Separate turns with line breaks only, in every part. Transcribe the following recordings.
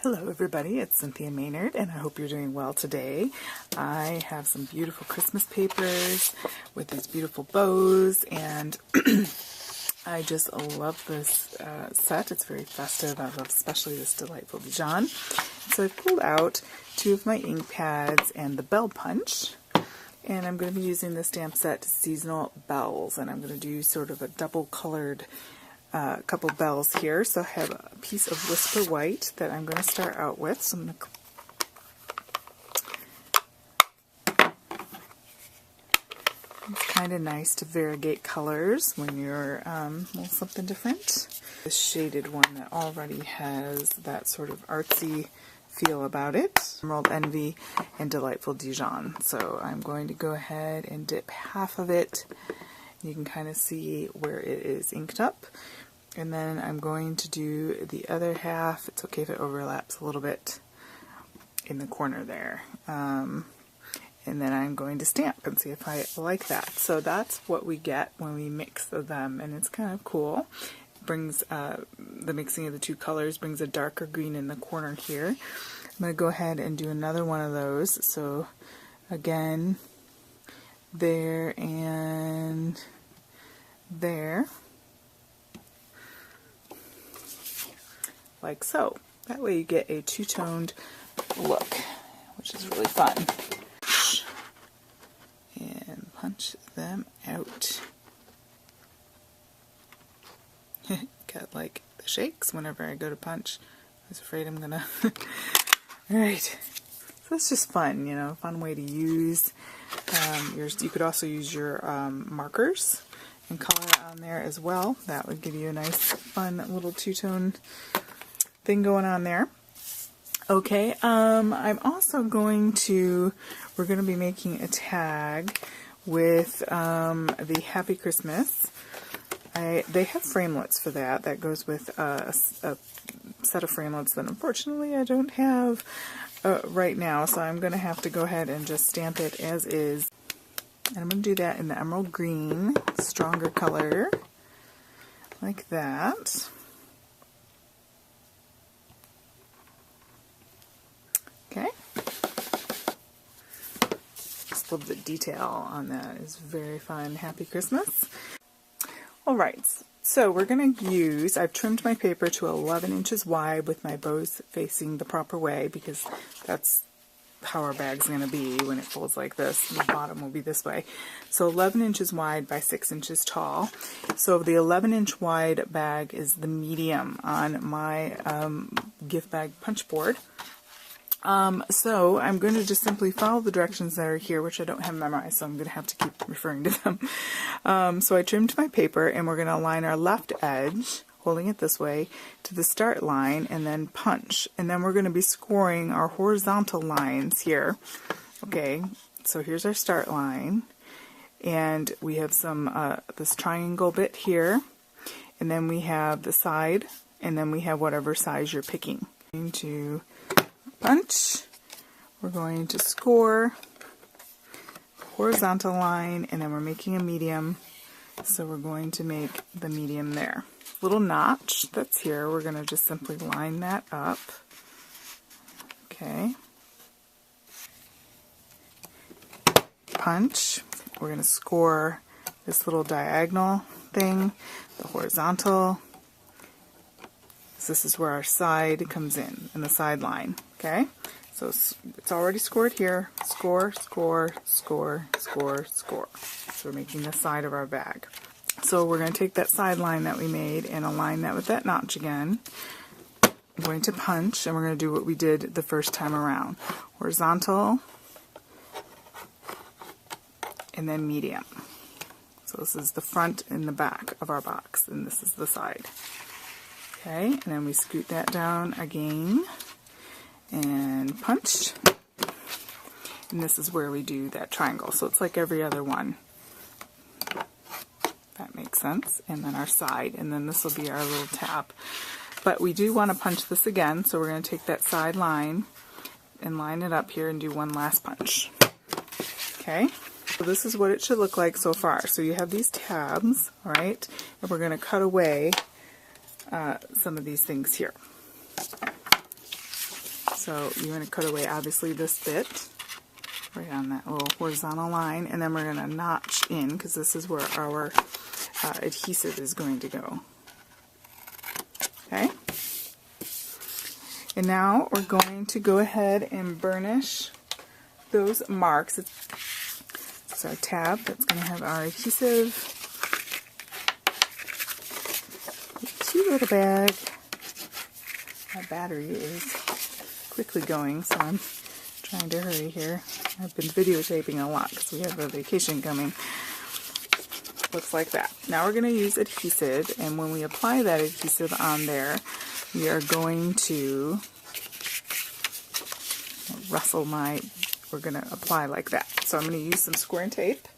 Hello everybody, it's Cynthia Maynard and I hope you're doing well today. I have some beautiful Christmas papers with these beautiful bows and I just love this set. It's very festive. I love especially this delightful Dijon. So I've pulled out two of my ink pads and the bell punch, and I'm going to be using the stamp set Seasonal Bells, and I'm going to do sort of a double colored couple bells here. So I have a piece of Whisper White that I'm going to start out with. So I'm going to... It's kind of nice to variegate colors when you're something different. This shaded one that already has that sort of artsy feel about it. Emerald Envy and Delightful Dijon. So I'm going to go ahead and dip half of it. You can kind of see where it is inked up. And then I'm going to do the other half. It's okay if it overlaps a little bit in the corner there. And then I'm going to stamp and see if I like that. So that's what we get when we mix them, and it's kind of cool. It brings the mixing of the two colors brings a darker green in the corner here. I'm going to go ahead and do another one of those. So again, there and there, like so. That way you get a two-toned look, which is really fun. And punch them out. Got like the shakes whenever I go to punch. I was afraid I'm gonna... Alright, so that's just fun, you know, fun way to use yours. You could also use your markers and color on there as well. That would give you a nice fun little two-tone thing going on there. Okay, I'm also going to, we're going to be making a tag with the Happy Christmas. They have framelits for that. That goes with a set of framelits that unfortunately I don't have right now, so I'm going to have to go ahead and just stamp it as is. And I'm going to do that in the emerald green, stronger color, like that. Okay. Just love the detail on that. It's very fun. Happy Christmas. Alright, so we're going to use, I've trimmed my paper to 11 inches wide with my bows facing the proper way because that's how our bag's going to be when it folds like this. The bottom will be this way. So 11 inches wide by 6 inches tall. So the 11-inch wide bag is the medium on my gift bag punch board. So I'm going to just simply follow the directions that are here, which I don't have memorized, so I'm going to have to keep referring to them. So I trimmed my paper, and we're going to align our left edge, holding it this way, to the start line, and then punch. And then we're going to be scoring our horizontal lines here. Okay, so here's our start line, and we have some this triangle bit here, and then we have the side, and then we have whatever size you're picking. I'm going to punch, we're going to score horizontal line, and then we're making a medium, so we're going to make the medium there. Little notch that's here, we're going to just simply line that up. Okay. Punch, we're going to score this little diagonal thing, the horizontal. This is where our side comes in the side line. Okay, so it's already scored here. Score, score, score, score, score. So we're making the side of our bag. So we're going to take that side line that we made and align that with that notch again. I'm going to punch, and we're going to do what we did the first time around. Horizontal, and then medium. So this is the front and the back of our box, and this is the side. Okay, and then we scoot that down again and punch. And this is where we do that triangle. So it's like every other one. That makes sense. And then our side, and then this will be our little tab. But we do want to punch this again, so we're going to take that side line and line it up here and do one last punch. Okay, so this is what it should look like so far. So you have these tabs, all right, and we're going to cut away some of these things here. So you want to cut away obviously this bit right on that little horizontal line, and then we're going to notch in because this is where our adhesive is going to go. Okay? And now we're going to go ahead and burnish those marks. It's our tab that's going to have our adhesive. Cute little bag. My battery is quickly going, so I'm trying to hurry here. I've been videotaping a lot because we have a vacation coming. Looks like that. Now we're going to use adhesive, and when we apply that adhesive on there, we are going to we're going to apply like that. So I'm going to use some square tape.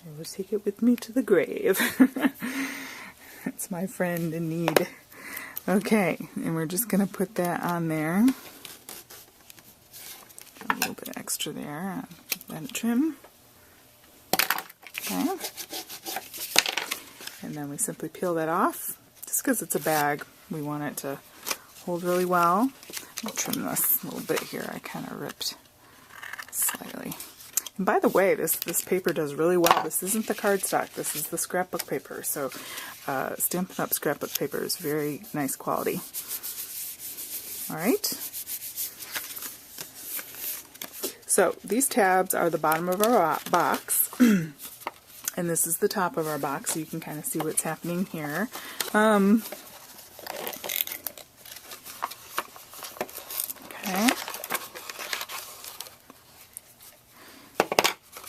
I will take it with me to the grave. It's my friend in need. Okay, and we're just going to put that on there. A little bit extra there. Let it trim. Okay. And then we simply peel that off. Just because it's a bag, we want it to hold really well. I'll trim this a little bit here. I kind of ripped slightly. And by the way, this paper does really well. This isn't the cardstock. This is the scrapbook paper. So Stampin' Up! Scrapbook paper is very nice quality. Alright. So these tabs are the bottom of our box. And this is the top of our box, so you can kind of see what's happening here. Okay.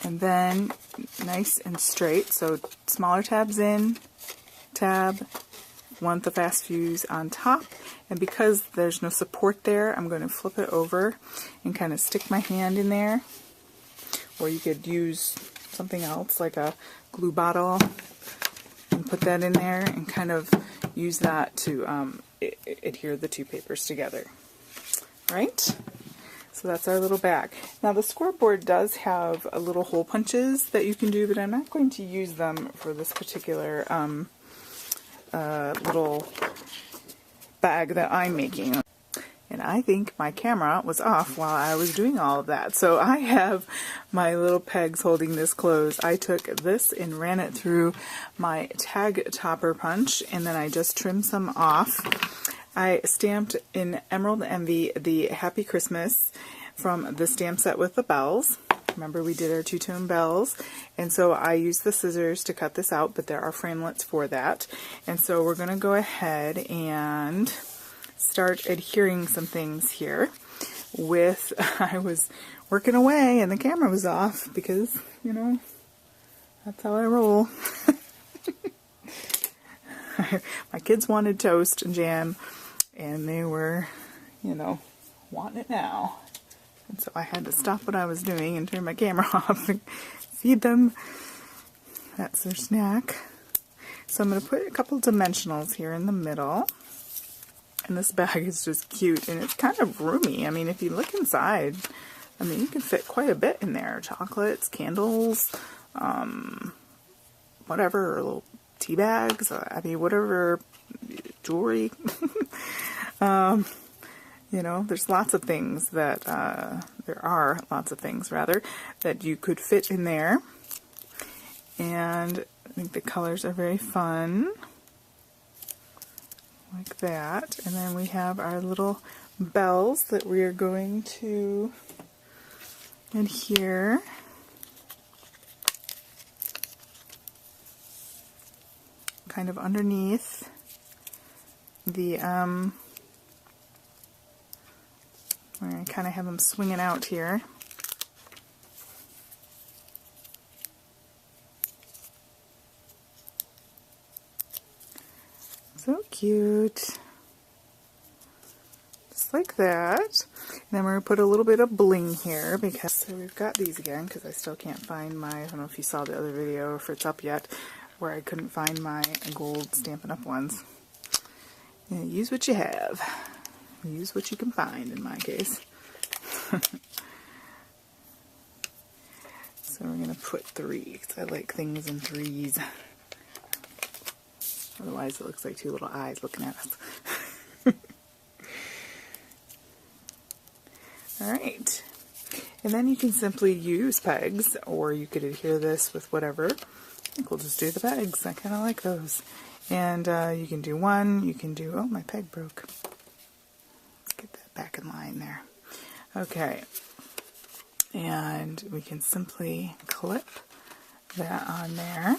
And then nice and straight, so smaller tabs in, tab, want the fast fuse on top, and because there's no support there, I'm going to flip it over and kind of stick my hand in there, or you could use something else like a glue bottle and put that in there and kind of use that to adhere the two papers together. Right? So that's our little bag. Now the scoreboard does have a little hole punches that you can do, but I'm not going to use them for this particular little bag that I'm making. And I think my camera was off while I was doing all of that. So I have my little pegs holding this closed. I took this and ran it through my tag topper punch, and then I just trimmed some off. I stamped in Emerald Envy the Happy Christmas from the stamp set with the bells. Remember we did our two-tone bells, and so I used the scissors to cut this out, but there are framelits for that. And so we're going to go ahead and start adhering some things here with, I was working away and the camera was off because, you know, that's how I roll. My kids wanted toast and jam, and they were, you know, wanting it now. And so I had to stop what I was doing and turn my camera off and feed them. That's their snack. So I'm going to put a couple dimensionals here in the middle. And this bag is just cute, and it's kind of roomy. I mean, if you look inside, I mean, you can fit quite a bit in there. Chocolates, candles, whatever, or little tea bags, I mean, whatever, jewelry. You know, there's lots of things that, there are lots of things, rather, that you could fit in there. And I think the colors are very fun. Like that. And then we have our little bells that we are going to adhere. Kind of underneath the, where I kind of have them swinging out here. So cute. Just like that. And then we're going to put a little bit of bling here because, so we've got these again because I still can't find my, I don't know if you saw the other video or if it's up yet, where I couldn't find my gold Stampin' Up! Ones. Yeah, use what you have. Use what you can find in my case. So we're going to put 3 because I like things in 3s. Otherwise it looks like 2 little eyes looking at us. Alright, and then you can simply use pegs, or you could adhere this with whatever. I think we'll just do the pegs. I kind of like those. And you can do one, you can do, oh, my peg broke. Let's get that back in line there. Okay, and we can simply clip that on there,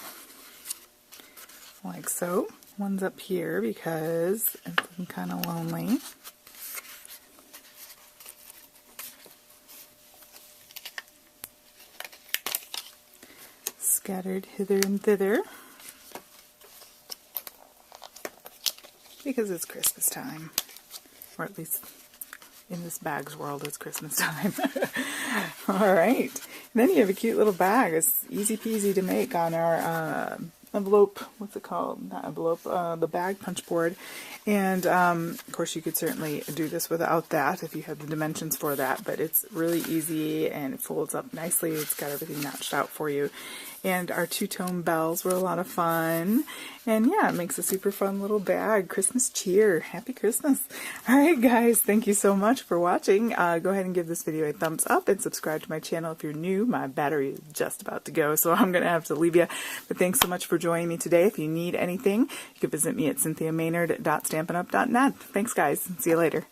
like so. One's up here because I'm kind of lonely. Scattered hither and thither, because it's Christmas time, or at least in this bag's world it's Christmas time. Alright, and then you have a cute little bag. It's easy peasy to make on our envelope, what's it called? Not envelope, the bag punch board. And of course you could certainly do this without that if you have the dimensions for that, but it's really easy and it folds up nicely. It's got everything notched out for you. And our two-tone bells were a lot of fun. And yeah, it makes a super fun little bag. Christmas cheer. Happy Christmas. Alright guys, thank you so much for watching. Go ahead and give this video a thumbs up and subscribe to my channel if you're new. My battery is just about to go, so I'm going to have to leave you. But thanks so much for joining me today. If you need anything, you can visit me at cynthiamaynard.stampinup.net. Thanks guys. See you later.